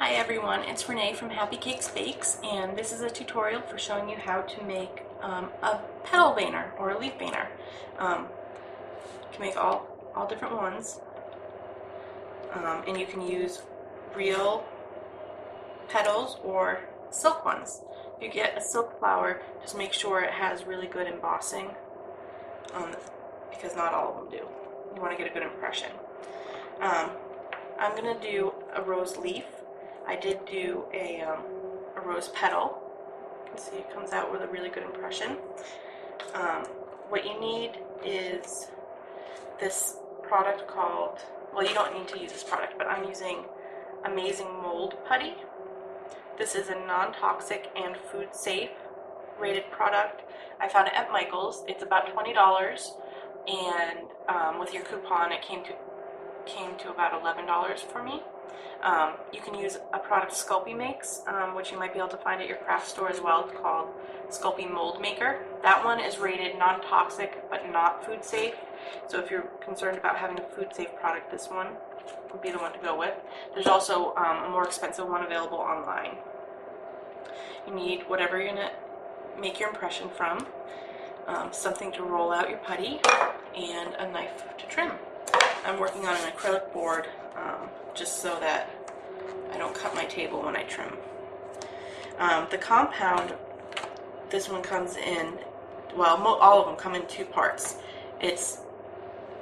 Hi everyone, it's Renee from Happy Cakes Bakes, and this is a tutorial for showing you how to make a petal banner or a leaf banner. You can make all different ones, and you can use real petals or silk ones. If you get a silk flower, just make sure it has really good embossing, because not all of them do. You want to get a good impression. I'm going to do a rose leaf. I did do a rose petal. You can see it comes out with a really good impression. What you need is this product called, well, you don't need to use this product, but I'm using Amazing Mold Putty. This is a non-toxic and food-safe rated product. I found it at Michael's. It's about $20, and with your coupon it came to about $11 for me. You can use a product Sculpey makes, which you might be able to find at your craft store as well. It's called Sculpey Mold Maker. That one is rated non-toxic but not food safe. So if you're concerned about having a food safe product, this one would be the one to go with. There's also a more expensive one available online. You need whatever you're going to make your impression from, something to roll out your putty, and a knife to trim. I'm working on an acrylic board just so that I don't cut my table when I trim. The compound, this one comes in, well, all of them come in two parts. It's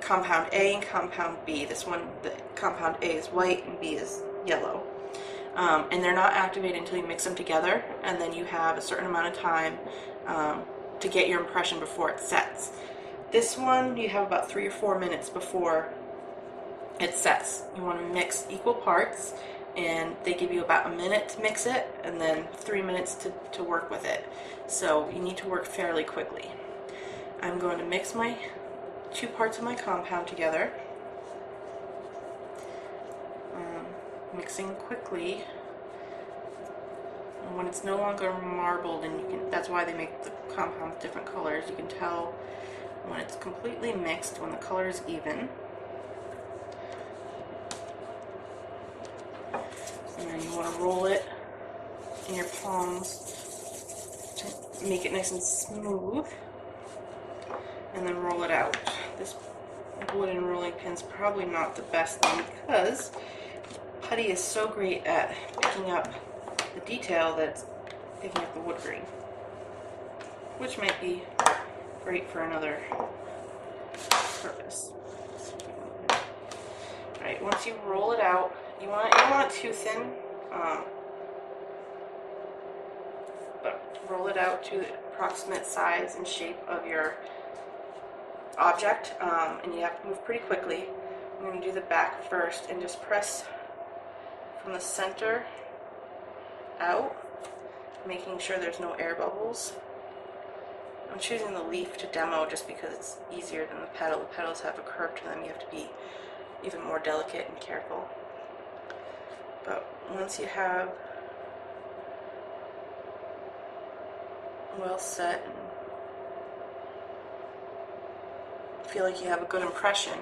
compound A and compound B. This one, the compound A is white and B is yellow. And they're not activated until you mix them together, and then you have a certain amount of time to get your impression before it sets. This one, you have about 3 or 4 minutes before it sets. You want to mix equal parts, and they give you about a minute to mix it and then 3 minutes to work with it. So you need to work fairly quickly. I'm going to mix my 2 parts of my compound together, mixing quickly. And when it's no longer marbled, and that's why they make the compounds different colors, you can tell when it's completely mixed, when the color is even. And then you want to roll it in your palms to make it nice and smooth, and then roll it out. This wooden rolling pin's probably not the best thing, because putty is so great at picking up the detail that it's picking up the wood grain, which might be great for another purpose. Alright, once you roll it out, you don't want it too thin, but roll it out to the approximate size and shape of your object, and you have to move pretty quickly. I'm going to do the back first and just press from the center out, making sure there's no air bubbles. I'm choosing the leaf to demo just because it's easier than the petal. The petals have a curve to them. You have to be even more delicate and careful. But once you have well set and feel like you have a good impression,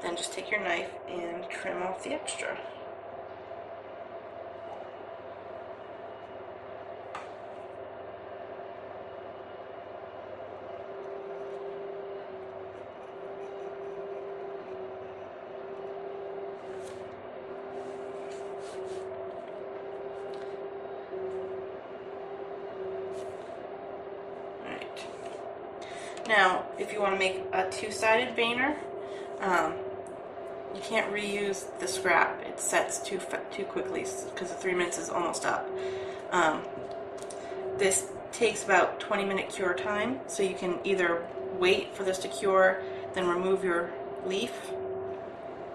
then just take your knife and trim off the extra. Now, if you want to make a two-sided banner, you can't reuse the scrap. It sets too quickly because the 3 minutes is almost up. This takes about 20-minute cure time, so you can either wait for this to cure, then remove your leaf,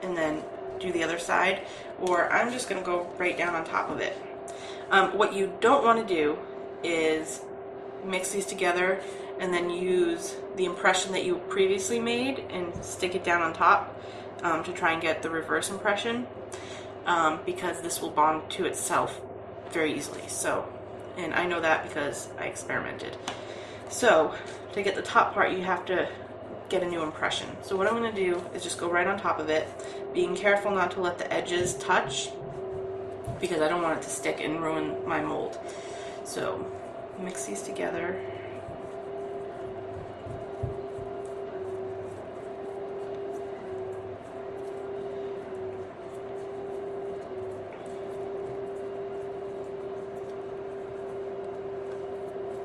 and then do the other side, or I'm just going to go right down on top of it. What you don't want to do is mix these together and then use the impression that you previously made and stick it down on top to try and get the reverse impression, because this will bond to itself very easily. So, and I know that because I experimented. So to get the top part, you have to get a new impression. So what I'm going to do is just go right on top of it, being careful not to let the edges touch because I don't want it to stick and ruin my mold. So mix these together.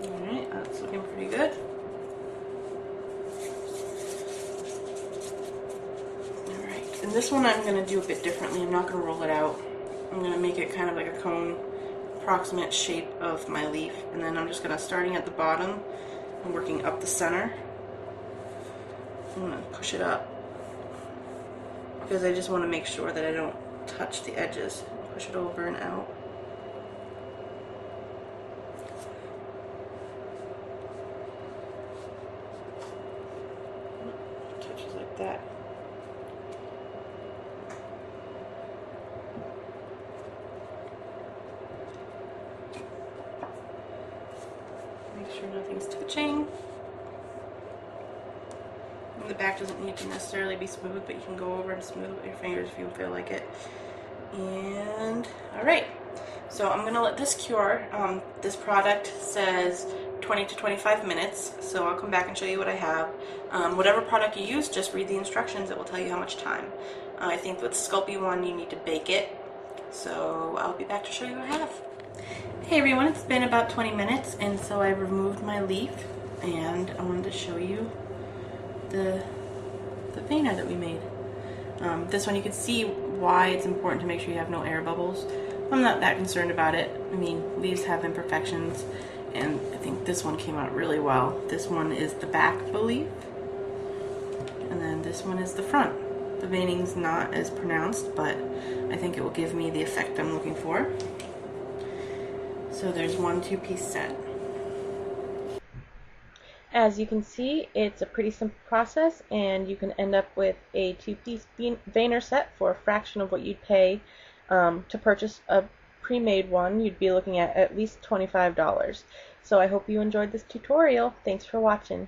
Alright, that's looking pretty good. Alright, and this one I'm going to do a bit differently. I'm not going to roll it out. I'm going to make it kind of like a cone, approximate shape of my leaf, and then I'm just going to, starting at the bottom and working up the center, I'm going to push it up because I just want to make sure that I don't touch the edges. Push it over and out. Touches like that. Make sure nothing's touching. And the back doesn't need to necessarily be smooth, but you can go over and smooth with your fingers if you feel like it. And alright, so I'm gonna let this cure. This product says 20 to 25 minutes, so I'll come back and show you what I have. Whatever product you use, just read the instructions. It will tell you how much time. I think with the Sculpey one you need to bake it, so I'll be back to show you what I have. Hey everyone, it's been about 20 minutes, and so I removed my leaf, and I wanted to show you the veiner that we made. This one you can see why it's important to make sure you have no air bubbles. I'm not that concerned about it. I mean, leaves have imperfections, and I think this one came out really well. This one is the back of the leaf, and then this one is the front. The veining's not as pronounced, but I think it will give me the effect I'm looking for. So there's one 2-piece set. As you can see, it's a pretty simple process, and you can end up with a 2-piece veiner set for a fraction of what you'd pay to purchase a pre-made one. You'd be looking at least $25. So I hope you enjoyed this tutorial. Thanks for watching.